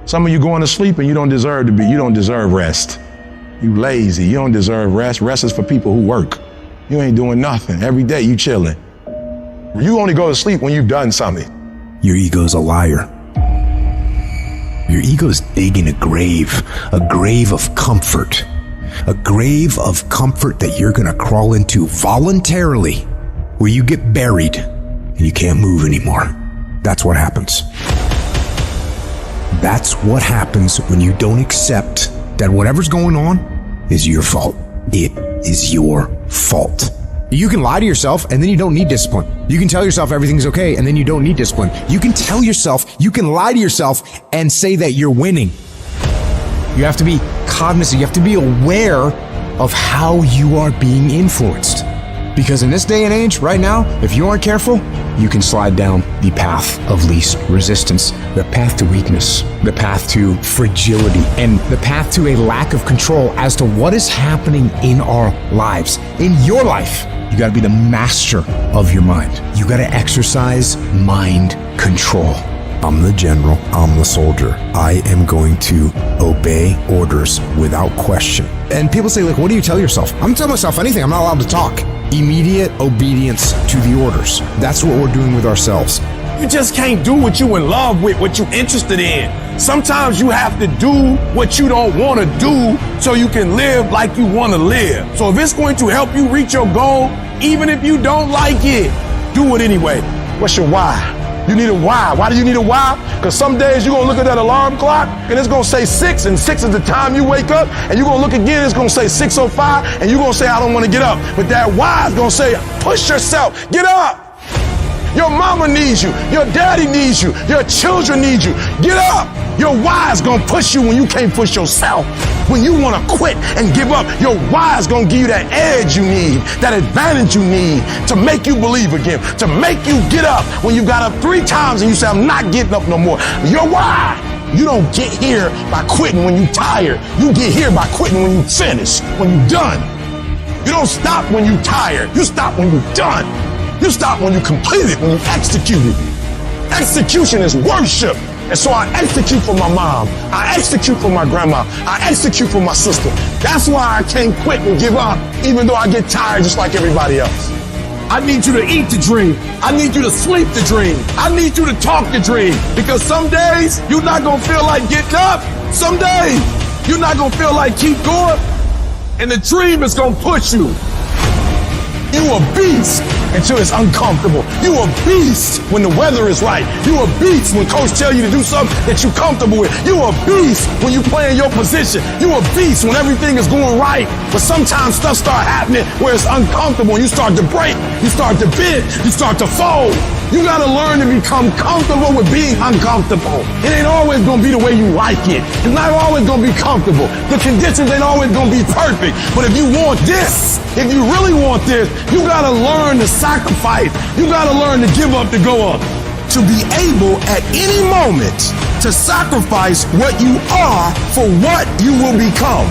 Some of you going to sleep and you don't deserve rest. You lazy, you don't deserve rest. Rest is for people who work. You ain't doing nothing. Every day you chilling. You only go to sleep when you've done something. Your ego's a liar. Your ego's digging a grave of comfort. A grave of comfort that you're gonna crawl into voluntarily, where you get buried and you can't move anymore. That's what happens. That's what happens when you don't accept that whatever's going on is your fault. It is your fault. You can lie to yourself and then you don't need discipline. You can tell yourself everything's okay and then you don't need discipline. You can tell yourself, you can lie to yourself and say that you're winning. You have to be cognizant, you have to be aware of how you are being influenced. Because in this day and age, right now, if you aren't careful, you can slide down the path of least resistance, the path to weakness, the path to fragility, and the path to a lack of control as to what is happening in our lives. In your life, you gotta be the master of your mind. You gotta exercise mind control. I'm the general, I'm the soldier. I am going to obey orders without question. And people say, like, what do you tell yourself? I'm telling myself anything, I'm not allowed to talk. Immediate obedience to the orders. That's what we're doing with ourselves. You just can't do what you in love with, what you're interested in. Sometimes you have to do what you don't want to do so you can live like you want to live. So if it's going to help you reach your goal, even if you don't like it, do it anyway. What's your why? You need a why. Why do you need a why? Because some days you're going to look at that alarm clock and it's going to say 6, and 6 is the time you wake up, and you're going to look again, it's going to say 6:05, and you're going to say, I don't want to get up. But that why is going to say, push yourself, get up. Your mama needs you. Your daddy needs you. Your children need you. Get up. Your why is going to push you when you can't push yourself. When you want to quit and give up, your why is going to give you that edge you need, that advantage you need to make you believe again, to make you get up when you got up 3 times and you say, I'm not getting up no more. Your why. You don't get here by quitting when you're tired. You get here by quitting when you finish, when you're done. You don't stop when you're tired. You stop when you're done. You stop when you complete it, when you execute it. Execution is worship. And so I execute for my mom. I execute for my grandma. I execute for my sister. That's why I can't quit and give up, even though I get tired just like everybody else. I need you to eat the dream. I need you to sleep the dream. I need you to talk the dream. Because some days you're not going to feel like getting up. Some days you're not going to feel like keep going. And the dream is going to push you. You a beast until it's uncomfortable. You a beast when the weather is right. You a beast when coach tell you to do something that you're comfortable with. You a beast when you play in your position. You a beast when everything is going right. But sometimes stuff start happening where it's uncomfortable and you start to break, you start to bend, you start to fold. You gotta learn to become comfortable with being uncomfortable. It ain't always gonna be the way you like it. It's not always gonna be comfortable. The conditions ain't always gonna be perfect. But if you want this, if you really want this, you gotta learn to sacrifice. You gotta learn to give up to go up. To be able at any moment to sacrifice what you are for what you will become.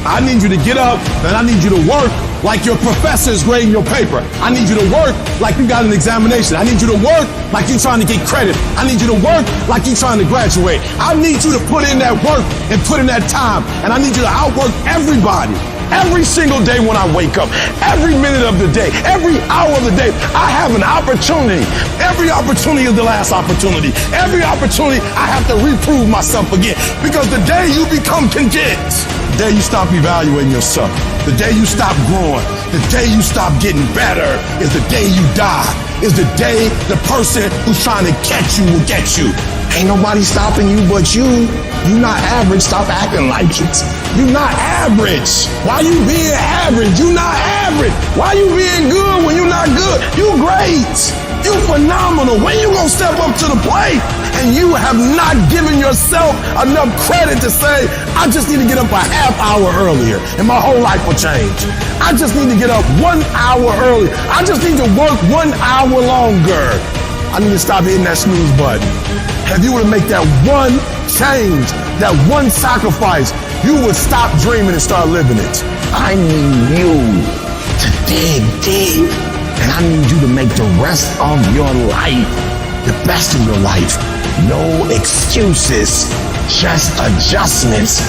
I need you to get up and I need you to work like your professor is grading your paper. I need you to work like you got an examination. I need you to work like you're trying to get credit. I need you to work like you're trying to graduate. I need you to put in that work and put in that time. And I need you to outwork everybody. Every single day when I wake up, every minute of the day, every hour of the day, I have an opportunity. Every opportunity is the last opportunity. Every opportunity, I have to reprove myself again. Because the day you become content, the day you stop evaluating yourself, the day you stop growing, the day you stop getting better is the day you die. Is the day the person who's trying to catch you will get you. Ain't nobody stopping you but you. You not average, stop acting like it. You not average. Why you being average? You not average. Why you being good when you not good? You great. You phenomenal. When you gonna step up to the plate? And you have not given yourself enough credit to say, I just need to get up a half hour earlier and my whole life will change. I just need to get up 1 hour earlier. I just need to work 1 hour longer. I need to stop hitting that snooze button. If you were to make that one change, that one sacrifice, you would stop dreaming and start living it. I need you to dig deep, and I need you to make the rest of your life the best of your life. No excuses. excuses, just adjustments.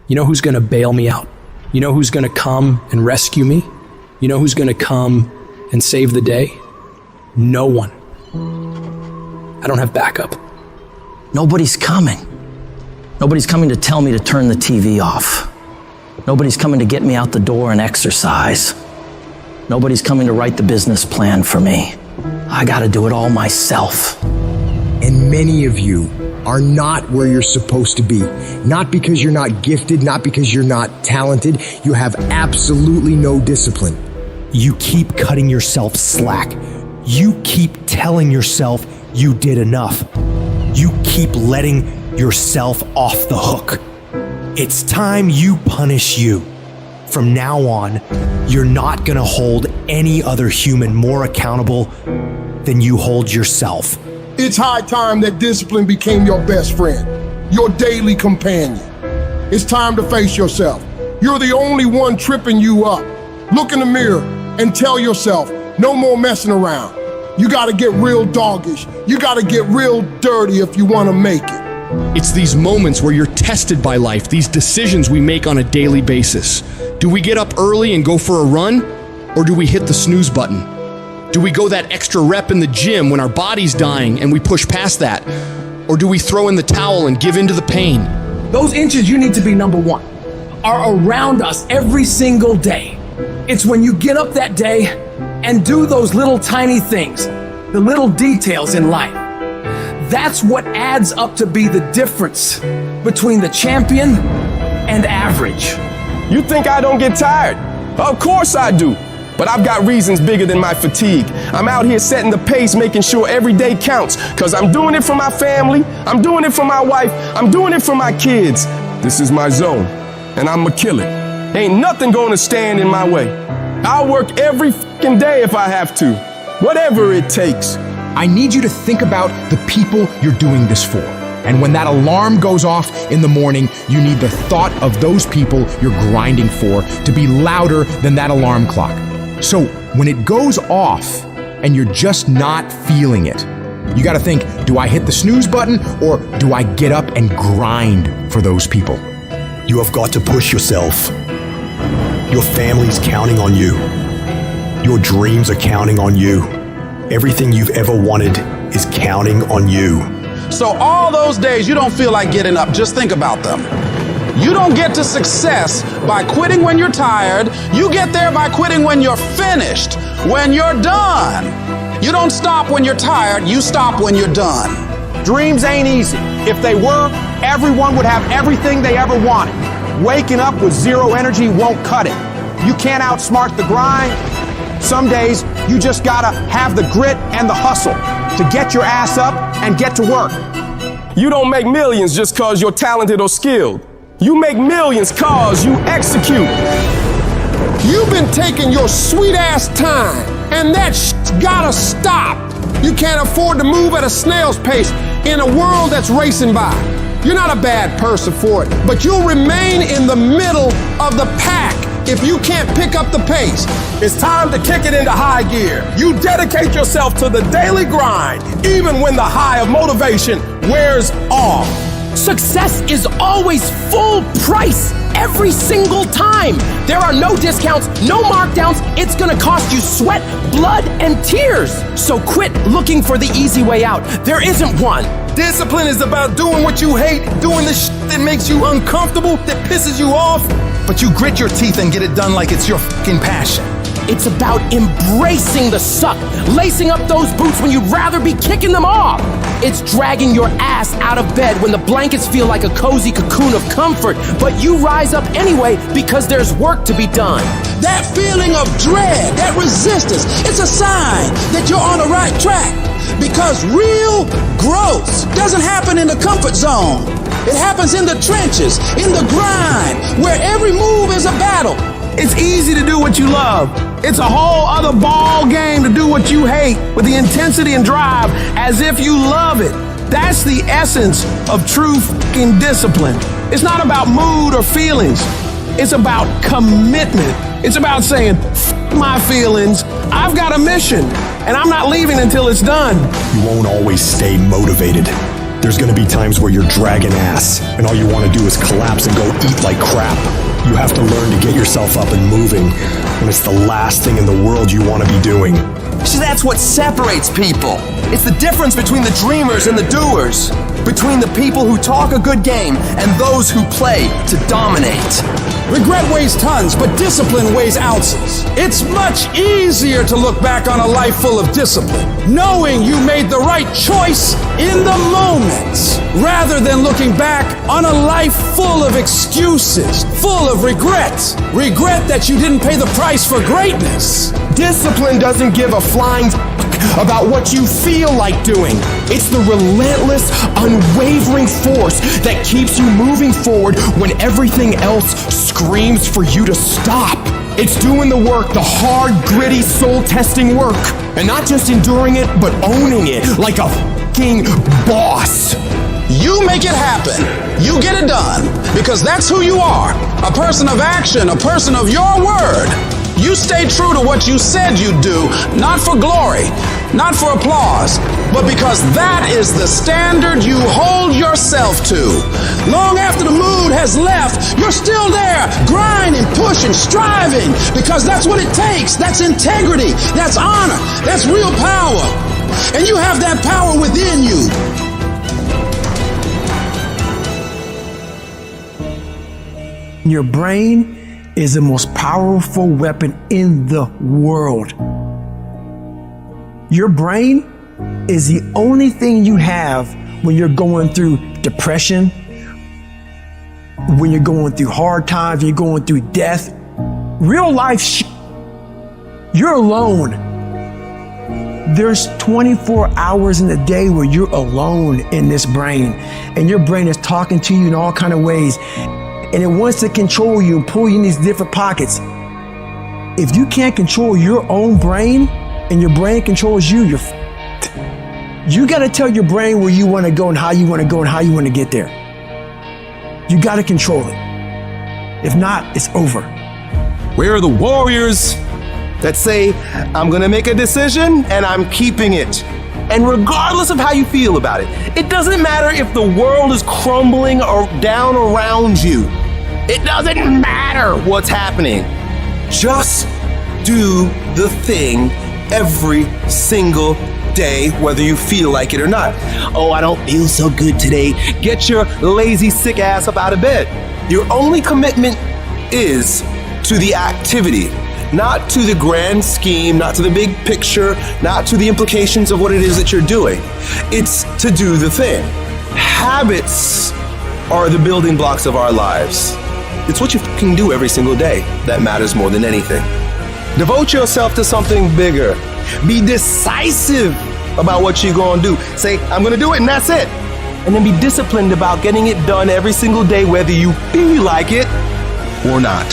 You know who's gonna bail me out? You know who's gonna come and rescue me? You know who's gonna come and save the day? No one. I don't have backup. Nobody's coming. Nobody's coming to tell me to turn the TV off. Nobody's coming to get me out the door and exercise. Nobody's coming to write the business plan for me. I gotta do it all myself. And many of you are not where you're supposed to be. Not because you're not gifted, not because you're not talented. You have absolutely no discipline. You keep cutting yourself slack. You keep telling yourself you did enough. You keep letting yourself off the hook. It's time you punish you. From now on, you're not gonna hold any other human more accountable than you hold yourself. It's high time that discipline became your best friend, your daily companion. It's time to face yourself. You're the only one tripping you up. Look in the mirror and tell yourself, no more messing around. You gotta get real doggish. You gotta get real dirty if you wanna make it. It's these moments where you're tested by life, these decisions we make on a daily basis. Do we get up early and go for a run, or do we hit the snooze button? Do we go that extra rep in the gym when our body's dying and we push past that? Or do we throw in the towel and give in to the pain? Those inches you need to be number one are around us every single day. It's when you get up that day and do those little tiny things, the little details in life. That's what adds up to be the difference between the champion and average. You think I don't get tired? Of course I do. But I've got reasons bigger than my fatigue. I'm out here setting the pace, making sure every day counts. Cause I'm doing it for my family, I'm doing it for my wife, I'm doing it for my kids. This is my zone, and I'ma kill it. Ain't nothing gonna stand in my way. I'll work every fucking day if I have to. Whatever it takes. I need you to think about the people you're doing this for. And when that alarm goes off in the morning, you need the thought of those people you're grinding for to be louder than that alarm clock. So when it goes off and you're just not feeling it, you gotta think, do I hit the snooze button or do I get up and grind for those people? You have got to push yourself. Your family's counting on you. Your dreams are counting on you. Everything you've ever wanted is counting on you. So all those days you don't feel like getting up, just think about them. You don't get to success by quitting when you're tired. You get there by quitting when you're finished, when you're done. You don't stop when you're tired, you stop when you're done. Dreams ain't easy. If they were, everyone would have everything they ever wanted. Waking up with zero energy won't cut it. You can't outsmart the grind. Some days, you just gotta have the grit and the hustle to get your ass up and get to work. You don't make millions just cause you're talented or skilled. You make millions cause you execute. You've been taking your sweet ass time, and that shit's gotta stop. You can't afford to move at a snail's pace in a world that's racing by. You're not a bad person for it, but you'll remain in the middle of the pack if you can't pick up the pace. It's time to kick it into high gear. You dedicate yourself to the daily grind, even when the high of motivation wears off. Success is always full price every single time. There are no discounts, no markdowns. It's gonna cost you sweat, blood, and tears. So quit looking for the easy way out. There isn't one. Discipline is about doing what you hate, doing the shit that makes you uncomfortable, that pisses you off, but you grit your teeth and get it done like it's your fucking passion. It's about embracing the suck, lacing up those boots when you'd rather be kicking them off. It's dragging your ass out of bed when the blankets feel like a cozy cocoon of comfort, but you rise up anyway because there's work to be done. That feeling of dread, that resistance, it's a sign that you're on the right track. Because real growth doesn't happen in the comfort zone. It happens in the trenches, in the grind, where every move is a battle. It's easy to do what you love. It's a whole other ball game to do what you hate with the intensity and drive as if you love it. That's the essence of true fucking discipline. It's not about mood or feelings. It's about commitment. It's about saying, F my feelings, I've got a mission, and I'm not leaving until it's done. You won't always stay motivated. There's gonna be times where you're dragging ass and all you wanna do is collapse and go eat like crap. You have to learn to get yourself up and moving when it's the last thing in the world you wanna be doing. See, that's what separates people. It's the difference between the dreamers and the doers. Between the people who talk a good game and those who play to dominate. Regret weighs tons, but discipline weighs ounces. It's much easier to look back on a life full of discipline, knowing you made the right choice in the moment, rather than looking back on a life full of excuses, full of regret. Regret that you didn't pay the price for greatness. Discipline doesn't give a flying about what you feel like doing. It's the relentless, unwavering force that keeps you moving forward when everything else screams for you to stop. It's doing the work, the hard, gritty, soul-testing work. And not just enduring it, but owning it like a fucking boss. You make it happen. You get it done. Because that's who you are. A person of action, a person of your word. You stay true to what you said you'd do, not for glory, not for applause, but because that is the standard you hold yourself to. Long after the mood has left, you're still there, grinding, pushing, striving, because that's what it takes. That's integrity, that's honor, that's real power. And you have that power within you. Your brain is the most powerful weapon in the world. Your brain is the only thing you have when you're going through depression, when you're going through hard times, you're going through death. Real life, you're alone. There's 24 hours in a day where you're alone in this brain, and your brain is talking to you in all kinds of ways. And it wants to control you and pull you in these different pockets. If you can't control your own brain and your brain controls you, you're You got to tell your brain where you want to go and how you want to go and how you want to get there. You got to control it. If not, it's over. Where are the warriors that say, I'm going to make a decision and I'm keeping it? And regardless of how you feel about it, it doesn't matter if the world is crumbling or down around you. It doesn't matter what's happening. Just do the thing every single day, whether you feel like it or not. Oh, I don't feel so good today. Get your lazy, sick ass up out of bed. Your only commitment is to the activity, not to the grand scheme, not to the big picture, not to the implications of what it is that you're doing. It's to do the thing. Habits are the building blocks of our lives. It's what you can do every single day that matters more than anything. Devote yourself to something bigger. Be decisive about what you're going to do. Say, I'm going to do it, and that's it. And then be disciplined about getting it done every single day, whether you feel like it or not.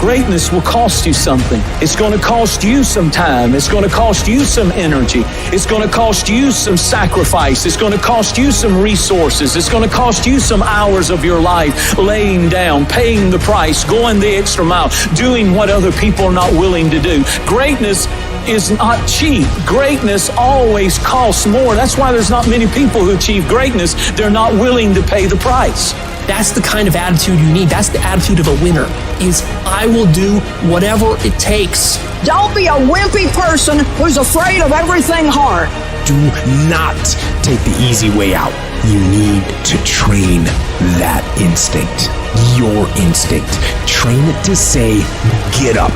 Greatness will cost you something. It's going to cost you some time. It's going to cost you some energy. It's going to cost you some sacrifice. It's going to cost you some resources. It's going to cost you some hours of your life laying down, paying the price, going the extra mile, doing what other people are not willing to do. Greatness is not cheap. Greatness always costs more. That's why there's not many people who achieve greatness. They're not willing to pay the price. That's the kind of attitude you need. That's the attitude of a winner, is I will do whatever it takes. Don't be a wimpy person who's afraid of everything hard. Do not take the easy way out. You need to train that instinct, your instinct. Train it to say, get up,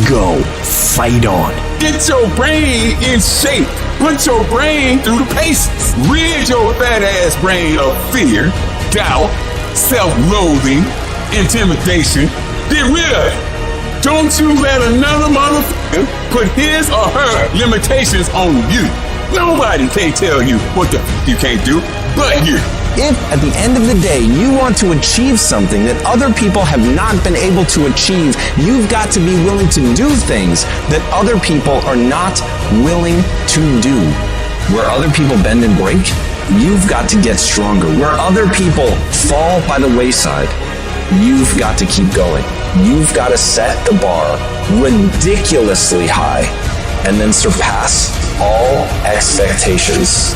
go, fight on. Get your brain in shape. Put your brain through the paces. Rid your fat ass brain of fear, doubt, self-loathing, intimidation. Get rid of it. Don't you let another motherfucker put his or her limitations on you. Nobody can tell you what the you can't do but you. If at the end of the day you want to achieve something that other people have not been able to achieve, you've got to be willing to do things that other people are not willing to do. Where other people bend and break, you've got to get stronger. Where other people fall by the wayside, you've got to keep going. You've got to set the bar ridiculously high and then surpass all expectations.